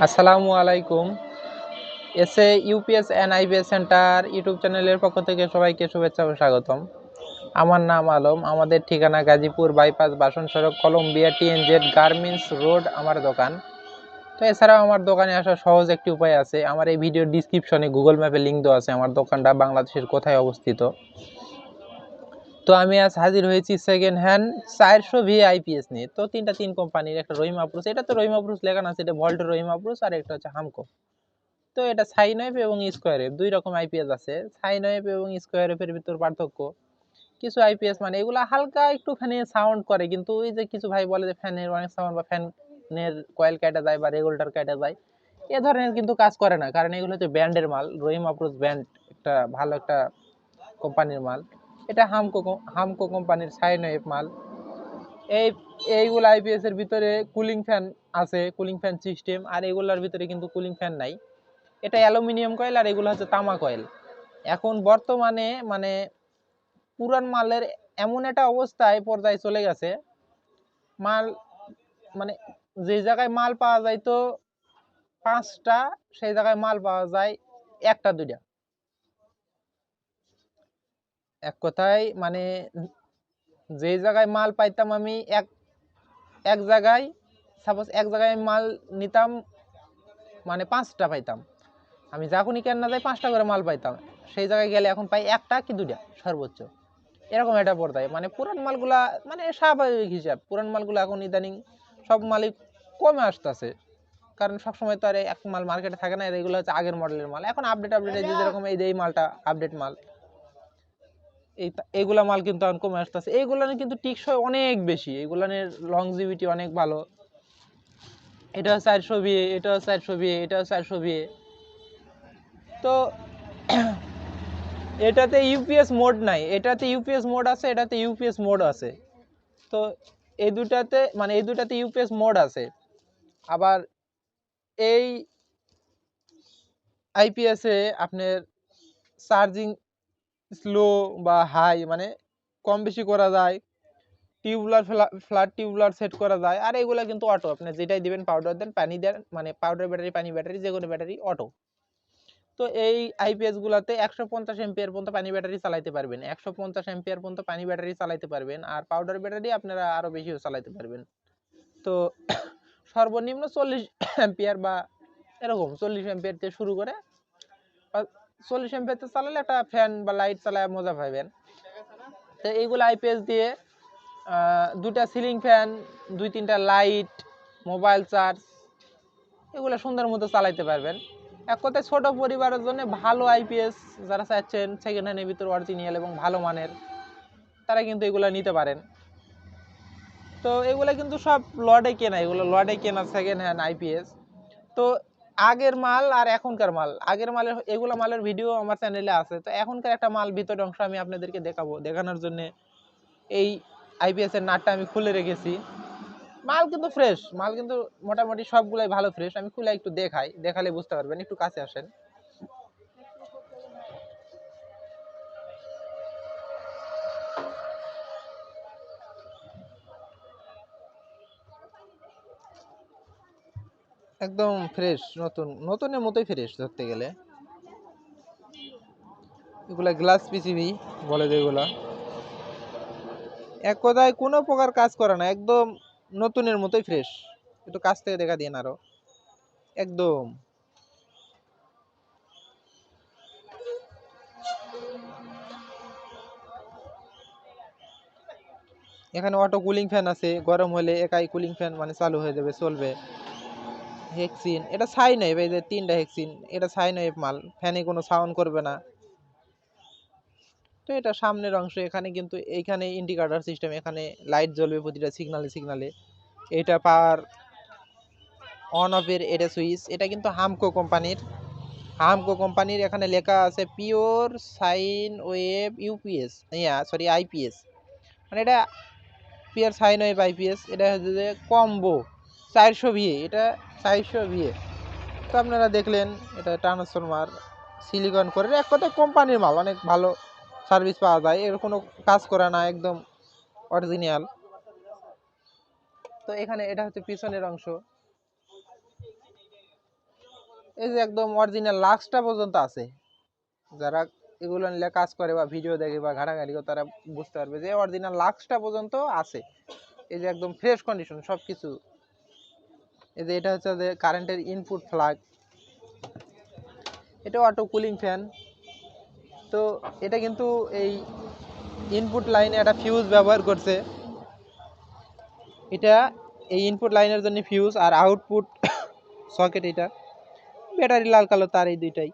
আসসালামু আলাইকুম। SA UPS and IPS centre YouTube চ্যানেলের পক্ষ থেকে সবাইকে শুভেচ্ছা ও স্বাগতম। আমার নাম আলম। আমাদের ঠিকানা গাজীপুর বাইপাস বাসন সড়ক কলম্বিয়া টিএনজেড গার্মেন্টস রোড আমার দোকান। তো এছাড়াও আমার দোকানে আসার সহজ একটি উপায় আছে। আমার এই ভিডিওর ডিসক্রিপশনে গুগল ম্যাপে লিঙ্ক দেওয়া আছে আমার দোকানটা বাংলাদেশের কোথায় অবস্থিত। তো আমি আজ হাজির হয়েছি সেকেন্ড হ্যান্ড 400 ভি আইপিএস নিয়ে। তো তিন কোম্পানির, একটা রহিম আপ্রোচ, এটা তো রহিম আপ্রোচ লেখা আছে, এটা ভল্টের রহিম আপ্রোচ, আর একটা হচ্ছে হামকো। তো এটা সাইন ওয়েভ এবং স্কোয়ার ওয়েভ দুই রকম আইপিএস আছে। সাইন ওয়েভ এবং স্কোয়ার ওয়েভের ভিতর পার্থক্য কিছু আইপিএস মানে এগুলো হালকা একটু ফ্যানে সাউন্ড করে, কিন্তু ওই যে কিছু ভাই বলে যে ফ্যানের অনেক সাউন্ড বা ফ্যানের কয়েল কেটে যায় বা রেগুলেটর কেটে যায়, এ ধরনের কিন্তু কাজ করে না, কারণ এগুলো হচ্ছে ব্র্যান্ডের মাল। রহিম আপ্রোচ ব্র্যান্ড একটা ভালো একটা কোম্পানির মাল। এটা হামকো হামকো কোম্পানির সাইন ওয়েভ মাল। এই এইগুলো আইপিএস এর ভিতরে কুলিং ফ্যান আছে, কুলিং ফ্যান সিস্টেম, আর এগুলোর ভিতরে কিন্তু কুলিং ফ্যান নাই। এটা অ্যালুমিনিয়াম কয়েল আর এগুলো হচ্ছে তামা কয়েল। এখন বর্তমানে মানে পুরান মালের এমন একটা অবস্থায় পর্যায়ে চলে গেছে, মাল মানে যে জায়গায় মাল পাওয়া যায় তো 5টা, সেই জায়গায় মাল পাওয়া যায় 1টা 2টা। এক কথায় মানে যে জায়গায় মাল পাইতাম আমি এক এক জায়গায়, সাপোজ এক জায়গায় আমি মাল নিতাম মানে 5টা পাইতাম, আমি যখনই কেন না যাই 5টা করে মাল পাইতাম, সেই জায়গায় গেলে এখন পাই 1টা কি 2টা সর্বোচ্চ। এরকম একটা পর্যায়ে মানে পুরান মালগুলা মানে স্বাভাবিক হিসাব, পুরান মালগুলো এখন ইদানিং সব মালিক কমে আসতেছে, কারণ সবসময় তো আর এক মাল মার্কেটে থাকে না। এগুলো হচ্ছে আগের মডেলের মাল, এখন আপডেট যেরকম এই যে এই মালটা আপডেট মাল, এইগুলা মাল কিন্তু এখন কমে আসতেছে। এইগুলার কিন্তু টিকসই অনেক বেশি, এইগুলার লংজিভিটি অনেক ভালো। এটা 400 VA, এটা 400 VA, এটা 400 VA। তো এটাতে ইউপিএস মোড নাই, এটাতে ইউপিএস মোড আছে, এটাতে ইউপিএস মোড আছে। তো এই দুটাতে ইউপিএস মোড আছে। আবার এই আইপিএস এ আপনার চার্জিং স্লো বা হাই মানে কম বেশি করা যায়, টিউবুলার ফ্ল্যাট টিউবুলার সেট করা যায়। আর এগুলা কিন্তু অটো, আপনি যেটাই দিবেন, পাউডার দেন, পানি দেন, মানে পাউডার ব্যাটারি, পানি ব্যাটারি, যে কোনো ব্যাটারি অটো। তো এই আইপিএস গুলাতে 150 এম্পিয়ার পর্যন্ত পানি ব্যাটারি চালাইতে পারবেন, 150 এম্পিয়ার পর্যন্ত পানি ব্যাটারি চালাইতে পারবেন, আর পাউডার ব্যাটারি আপনারা আরো বেশিও চালাইতে পারবেন। তো সর্বনিম্ন 40 এম্পিয়ার বা এরকম 40 এম্পিয়ার থেকে শুরু করে 40 এম্পিয়ার চালালে একটা ফ্যান বা লাইট চালায় মজা পাবেন। তো এইগুলো আইপিএস দিয়ে 2টা সিলিং ফ্যান, 2-3টা লাইট, মোবাইল চার্জ, এগুলো সুন্দর মতো চালাইতে পারবেন। এক কথায় ছোট পরিবারের জন্য ভালো আইপিএস যারা চাচ্ছেন সেকেন্ড হ্যান্ডের ভিতর অরিজিনাল এবং ভালো মানের, তারা কিন্তু এগুলো নিতে পারেন। তো এগুলো কিন্তু সব লটে কেনা, এগুলো লটে কেনা সেকেন্ড হ্যান্ড আইপিএস। তো আগের মাল আর এখনকার মাল, আগের মালের এগুলো মালের ভিডিও আমার চ্যানেলে আছে। তো এখনকার একটা মাল ভিতরের অংশ আমি আপনাদেরকে দেখাবো, দেখানোর জন্য এই আইপিএস এর নাটটা আমি খুলে রেখেছি। মাল কিন্তু ফ্রেশ, মাল কিন্তু মোটামুটি সবগুলাই ভালো ফ্রেশ। আমি খুলে একটু দেখাই, দেখালে বুঝতে পারবেন, একটু কাছে আসেন। একদম ফ্রেশ, নতুন নতুনের মতোই ফ্রেশ ধরতে গেলে। এগুলা গ্লাস পিসিবি বলে, যেগুলা এক কথায় কোনো প্রকার কাজ করে না, একদম নতুনের মতোই ফ্রেশ। একটু কাছ থেকে দেখা দিন আরো, একদম। এখানে অটো কুলিং ফ্যান আছে, গরম হলে একাই কুলিং ফ্যান মানে চালু হয়ে যাবে, চলবে। হেক্সিন, এটা সাইন ওয়েভ, এই যে 3টা হেক্সিন, এটা সাইন ওয়েভ মাল, ফ্যানে কোনো সাউন্ড করবে না। তো এটা সামনের অংশ, এখানে কিন্তু এইখানে ইন্ডিকেটর সিস্টেম, এখানে লাইট জ্বলবে প্রতিটা সিগনালে সিগনালে। এটা পাওয়ার অন অফ এর এটা সুইচ। এটা কিন্তু হামকো কোম্পানির, হামকো কোম্পানির। এখানে লেখা আছে pure sine wave UPS, yeah sorry IPS, মানে এটা পিওর সাইন ওয়েভ আইপিএস। এটা হচ্ছে যে কম্বো 400 VA, এটা 400 VA। তো আপনারা দেখলেন, এটা ট্রান্সফরমার সিলিকন করে, এক কথায় কোম্পানির মাল, অনেক ভালো সার্ভিস পাওয়া যায়, এর কোনো কাজ করা না, একদম অরিজিনাল। তো এখানে এটা হচ্ছে পিছনের অংশ, এই যে একদম অরিজিনাল লাক্সটা পর্যন্ত আছে। যারা এগুলো নিয়ে কাজ করে বা ভিডিও দেখে বা ঘাটাঘাটি করে তারা বুঝতে পারবে যে অরিজিনাল লাক্সটা পর্যন্ত আছে। এই যে একদম ফ্রেশ কন্ডিশন সব কিছু। এই যে এটা হচ্ছে যে কারেন্টের ইনপুট ফ্লাগ, এটা অটো কুলিং ফ্যান। তো এটা কিন্তু এই ইনপুট লাইনে একটা ফিউজ ব্যবহার করছে, এটা এই ইনপুট লাইনের জন্য ফিউজ, আর আউটপুট সকেট। এটা ব্যাটারি লাল কালো তার এই দুইটাই।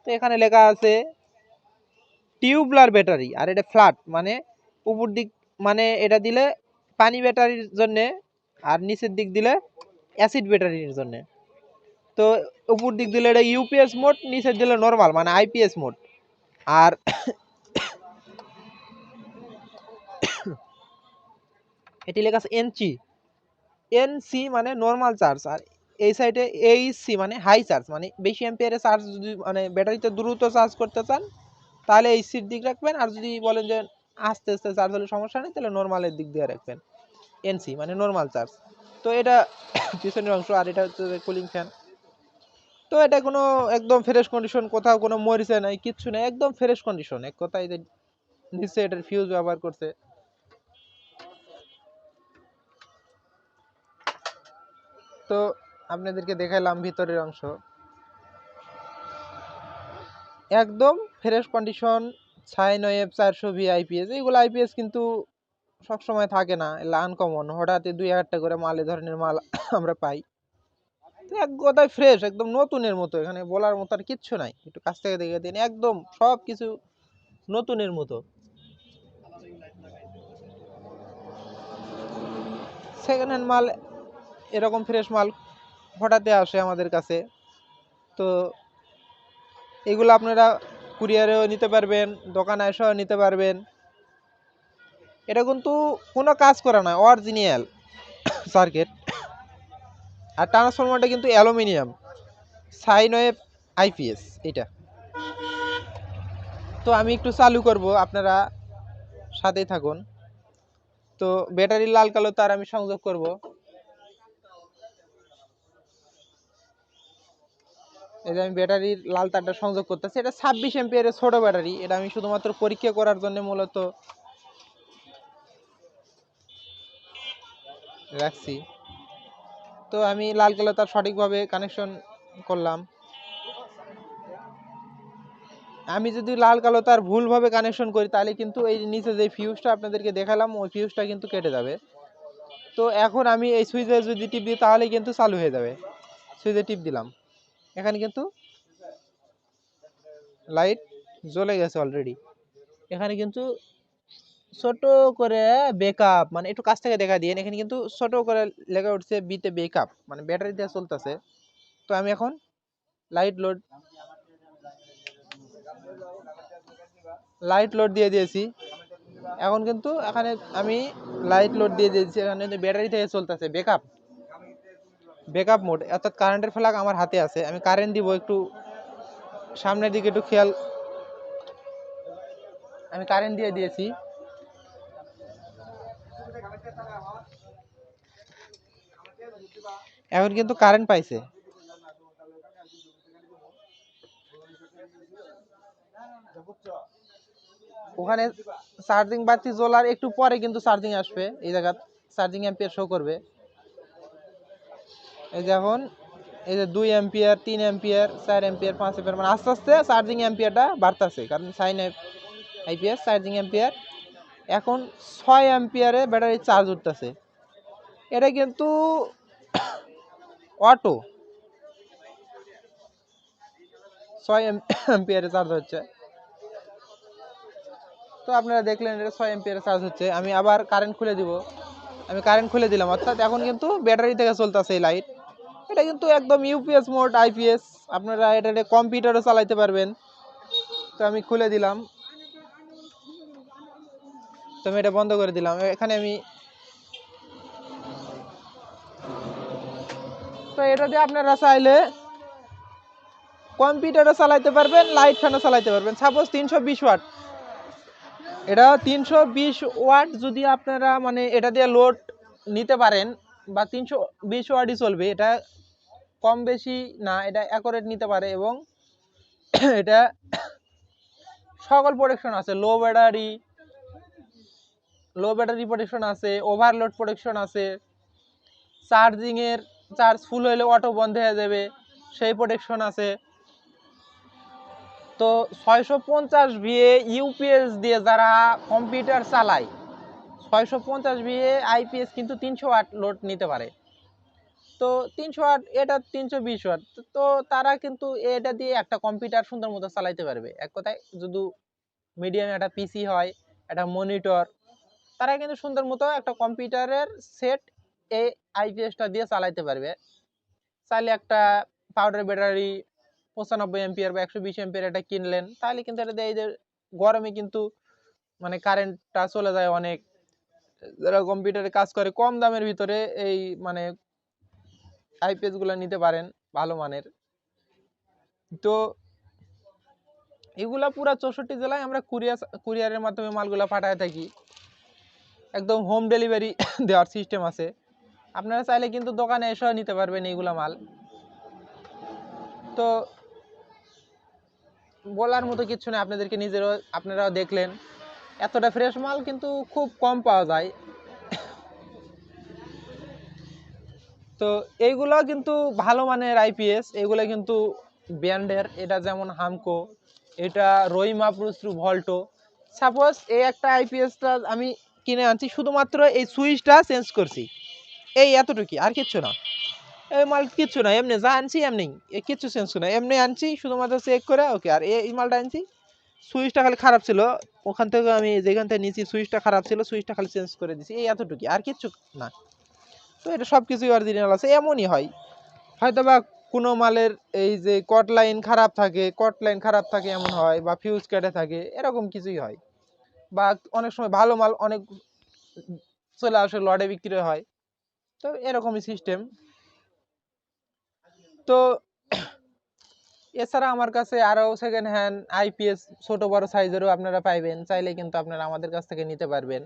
তো এখানে লেখা আছে টিউবলার ব্যাটারি, আর এটা ফ্ল্যাট মানে উপর দিক, মানে এটা দিলে পানি ব্যাটারির জন্য, আর নিচের দিক দিলে অ্যাসিড ব্যাটারির জন্য। তো উপর দিক দিলে এটা ইউপিএস মোড, নিচের দিলে নর্মাল মানে আইপিএস মোড। আর এটি লেখা আছে এনসি, এনসি মানে নর্মাল চার্জ, আর এই সাইডে এইসি মানে হাই চার্জ, মানে বেশি অ্যাম্পিয়ারে চার্জ যদি মানে ব্যাটারিতে দ্রুত চার্জ করতে চান তাহলে এইসির দিক রাখবেন, আর যদি বলেন যে আস্তে আস্তে চার্জ হলে সমস্যা নেই তাহলে নর্মালের দিক দিয়ে রাখবেন, এনসি মানে নর্মাল চার্জ। তো এটা পিছনের অংশ, আর এটা হচ্ছে কুলিং ফ্যান। তো এটা কোনো একদম ফ্রেশ কন্ডিশন, কোথাও কোনো মরিচা নাই, কিচ্ছু নাই, একদম ফ্রেশ কন্ডিশন। এক কথায় যে নিচে এটার ফিউজ ব্যবহার করছে। তো আপনাদেরকে দেখাইলাম ভিতরের অংশ, একদম fresh condition. Sine wave 400V IPS, এইগুলো আইপিএস কিন্তু সবসময় থাকে না, এগুলো আনকমন, হঠাৎ 2-1টা করে মাল এ ধরনের মাল আমরা পাই। তো এক কথায় ফ্রেশ, একদম নতুনের মতো, এখানে বলার মতো আর কিচ্ছু নাই। একটু কাছ থেকে দেখে দিন, একদম সব কিছু নতুনের মতো। সেকেন্ড হ্যান্ড মাল, এরকম ফ্রেশ মাল হঠাৎই আসে আমাদের কাছে। তো এগুলো আপনারা কুরিয়ারেও নিতে পারবেন, দোকানে এসেও নিতে পারবেন। এটা কিন্তু কোনো কাজ করা না, অরিজিনাল সার্কিট। আর ট্রান্সফরমারটা কিন্তু অ্যালুমিনিয়াম, সাইন ওয়েভ আইপিএস এটা। তো আমি একটু চালু করব, আপনারা সাথেই থাকুন। তো ব্যাটারির লাল কালো তার আমি সংযোগ করব। এই যে আমি ব্যাটারির লাল তারটা সংযোগ করতেছি, এটা 26 এম্পিয়ারের ছোট ব্যাটারি, এটা আমি শুধুমাত্র পরীক্ষা করার জন্য মূলত রাখছি। তো আমি লাল কালো তার সঠিকভাবে কানেকশন করলাম। আমি যদি লাল কালো তার ভুলভাবে কানেকশন করি তাহলে কিন্তু এই নিচে যে ফিউজটা আপনাদেরকে দেখালাম ওই ফিউজটা কিন্তু কেটে যাবে। তো এখন আমি এই সুইচে যদি টিপ দিই তাহলে কিন্তু চালু হয়ে যাবে। সুইচে টিপ দিলাম, এখানে কিন্তু লাইট জ্বলে গেছে অলরেডি। এখানে কিন্তু ছোট করে বেকআপ, মানে একটু কাছ থেকে দেখা দিয়ে, এখানে কিন্তু ছোট করে লেখা উঠছে বিতে বেকআপ, মানে ব্যাটারি দিয়ে চলতেছে। তো আমি এখন লাইট লোড দিয়ে দিয়েছি। এখন কিন্তু এখানে আমি লাইট লোড দিয়ে দিয়েছি, এখানে ব্যাটারি থেকে চলতেছে বেকআপ, বেকআপ মোড, অর্থাৎ কারেন্টের ফ্ল্যাগ আমার হাতে আছে। আমি কারেন্ট দিব, একটু সামনের দিকে একটু খেয়াল। আমি কারেন্ট দিয়ে দিয়েছি, এখন কিন্তু কারেন্ট পাইছে। ওখানে চার্জিং বাতি জ্বলার একটু পরে কিন্তু চার্জিং আসবে, এই জায়গা চার্জিং অ্যাম্পিয়ার শো করবে। এই যে এখন এই যে 2 অ্যাম্পিয়ার, 3 অ্যাম্পিয়ার, 4 অ্যাম্পিয়ার, 5 অ্যাম্পিয়ার, মানে আস্তে আস্তে চার্জিং অ্যাম্পিয়ারটা বাড়তেছে, কারণ সাইন আইপিএস চার্জিং অ্যাম্পিয়ার এখন 6 অ্যাম্পিয়ারে ব্যাটারি চার্জ উঠতেছে। এটা কিন্তু অটো 6 অ্যাম্পিয়ারে চার্জ হচ্ছে। তো আপনারা দেখলেন এটা 6 অ্যাম্পিয়ারে চার্জ হচ্ছে। আমি আবার কারেন্ট খুলে দিব, আমি কারেন্ট খুলে দিলাম, অর্থাৎ এখন কিন্তু ব্যাটারি থেকে চলতেছে এই লাইট। এটা কিন্তু একদম ইউপিএস মোড আইপিএস, আপনারা এটা কম্পিউটারও চালাইতে পারবেন। তো আমি খুলে দিলাম, তো আমি এটা বন্ধ করে দিলাম। এখানে আমি তো এটা দিয়ে আপনারা চাইলে কম্পিউটারও চালাইতে পারবেন, লাইট ফ্যানও চালাইতে পারবেন। সাপোজ 320 ওয়াট, এটা 320 ওয়াট যদি আপনারা মানে এটা দিয়ে লোড নিতে পারেন, বা 320 ওয়াটই চলবে, এটা কম বেশি না, এটা অ্যাকুরেট নিতে পারে এবং এটা সকল প্রোটেকশন আছে, লো ব্যাটারি প্রোটেকশন আছে, ওভারলোড প্রোটেকশন আছে, চার্জ ফুল হলে অটো বন্ধ হয়ে যাবে সেই প্রোটেকশন আছে। তো 650 ভিএ ইউপিএস দিয়ে যারা কম্পিউটার চালায়, 650 ভিএ আইপিএস কিন্তু 300 ওয়াট লোড নিতে পারে। তো 300 ওয়াট, এটা 320 ওয়াট, তো তারা কিন্তু এটা দিয়ে একটা কম্পিউটার সুন্দর মতো চালাইতে পারবে। এক কথায় যদি মিডিয়াম একটা পিসি হয়, একটা মনিটর, তারা কিন্তু সুন্দর মতো একটা কম্পিউটারের সেট এই আইপিএসটা দিয়ে চালাইতে পারবে। চাইলে একটা পাউডার ব্যাটারি 95 এম্পিয়ার বা 120 এম্পিয়ার এটা কিনলেন, তাহলে কিন্তু এটা দিয়ে এই যে গরমে কিন্তু মানে কারেন্টটা চলে যায় অনেক। যারা কম্পিউটারে কাজ করে কম দামের ভিতরে এই মানে আইপিএস গুলো নিতে পারেন ভালো মানের। তো এগুলা পুরা 64 জেলায় আমরা কুরিয়ারের মাধ্যমে মালগুলা পাঠায় থাকি। একদম হোম ডেলিভারি দেওয়ার সিস্টেম আছে, আপনারা চাইলে কিন্তু দোকানে এসেও নিতে পারবেন এইগুলা মাল। তো বলার মতো কিছু নেই, আপনাদেরকে আপনারাও দেখলেন এতটা ফ্রেশ মাল কিন্তু খুব কম পাওয়া যায়। তো এইগুলো কিন্তু ভালো মানের আইপিএস, এগুলো কিন্তু ব্র্যান্ডের, এটা যেমন হামকো, এটা রহিমা প্রুস্ট্রু ভল্টো। সাপোজ এই একটা আইপিএসটা আমি কিনে আনছি, শুধুমাত্র এই সুইচটা চেঞ্জ করছি, এই এতটুকু, আর কিচ্ছু না। এই মাল কিচ্ছু না, এমনি যা আনছি এমনি, কিচ্ছু চেঞ্জ করে না, এমনি আনছি শুধুমাত্র চেক করে ওকে। আর এই মালটা আনছি, সুইচটা খালি খারাপ ছিল, ওখান থেকে আমি যেখান থেকে নিয়েছি সুইচটা খারাপ ছিল, সুইচটা খালি চেঞ্জ করে দিছি, এই এতটুকু, আর কিচ্ছু না। তো এটা সব কিছুই অরিজিনাল আছে, এমনই হয়। হয়তো বা কোনো মালের এই যে কট লাইন খারাপ থাকে এমন হয়, বা ফিউজ কেটে থাকে, এরকম কিছুই হয়। বা অনেক সময় ভালো মাল অনেক চলে আসে, লটে বিক্রি হয়, তো এরকমই সিস্টেম। তো এছাড়া আমার কাছে আরও সেকেন্ড হ্যান্ড আইপিএস ছোট বড় সাইজেরও আপনারা পাইবেন, চাইলে কিন্তু আপনারা আমাদের কাছ থেকে নিতে পারবেন।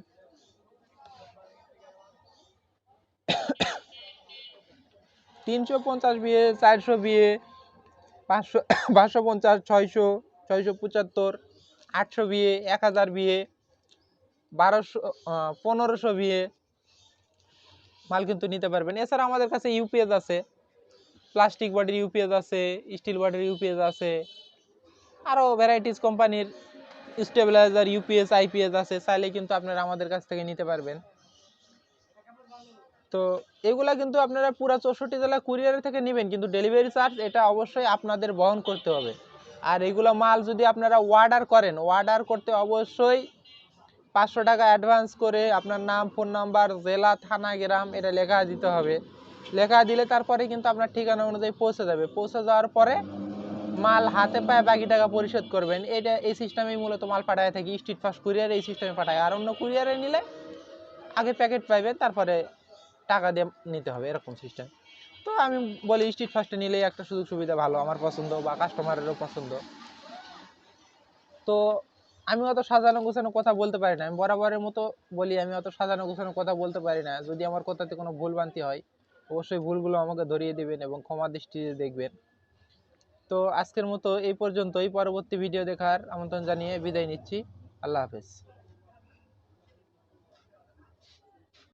350 বিয়ে, 400 বিয়ে, 500, 550, 600, 675, 800 বিয়ে, 1000 বিয়ে, 1200, 1500 বিয়ে মাল কিন্তু নিতে পারবেন। এছাড়া আমাদের কাছে ইউপিএস আছে, প্লাস্টিক বডির ইউপিএস আছে, স্টিল বডির ইউপিএস আছে, আরও ভ্যারাইটিস কোম্পানির স্টেবিলাইজার ইউপিএস আইপিএস আছে, চাইলে কিন্তু আপনারা আমাদের কাছ থেকে নিতে পারবেন। তো এগুলা কিন্তু আপনারা পুরা 64 জেলা কুরিয়ার থেকে নেবেন, কিন্তু ডেলিভারি চার্জ এটা অবশ্যই আপনাদের বহন করতে হবে। আর এগুলো মাল যদি আপনারা অর্ডার করতে অবশ্যই 500 টাকা অ্যাডভান্স করে আপনার নাম, ফোন নাম্বার, জেলা, থানা, গ্রাম এটা লেখা দিতে হবে। লেখা দিলে তারপরে কিন্তু আপনার ঠিকানা অনুযায়ী পৌঁছে যাবে। পৌঁছে যাওয়ার পরে মাল হাতে পায়ে বাকি টাকা পরিশোধ করবেন। এই সিস্টেমেই মূলত মাল পাঠায় থাকি, স্ট্রিট ফাস্ট কুরিয়ার এই সিস্টেমে পাঠায়। আর অন্য কুরিয়ারে নিলে আগে প্যাকেট পাইবেন, তারপরে টাকা দিয়ে নিতে হবে, এরকম সিস্টেম। তো আমি বলি স্ট্রিট ফাস্টে নিলেই একটা সুযোগ সুবিধা ভালো, আমার পছন্দ বা কাস্টমারেরও পছন্দ। তো আমি অত সাজানো গোছানো কথা বলতে পারি না, আমি বরাবরের মতো বলি, আমি অত সাজানো গোছানো কথা বলতে পারি না। যদি আমার কথাতে কোনো ভুল ভ্রান্তি হয়, অবশ্যই ভুলগুলো আমাকে ধরিয়ে দিবেন এবং ক্ষমা দৃষ্টিতে দেখবেন। তো আজকের মতো এই পর্যন্তই, পরবর্তী ভিডিও দেখার আমন্ত্রণ জানিয়ে বিদায় নিচ্ছি। আল্লাহ হাফেজ।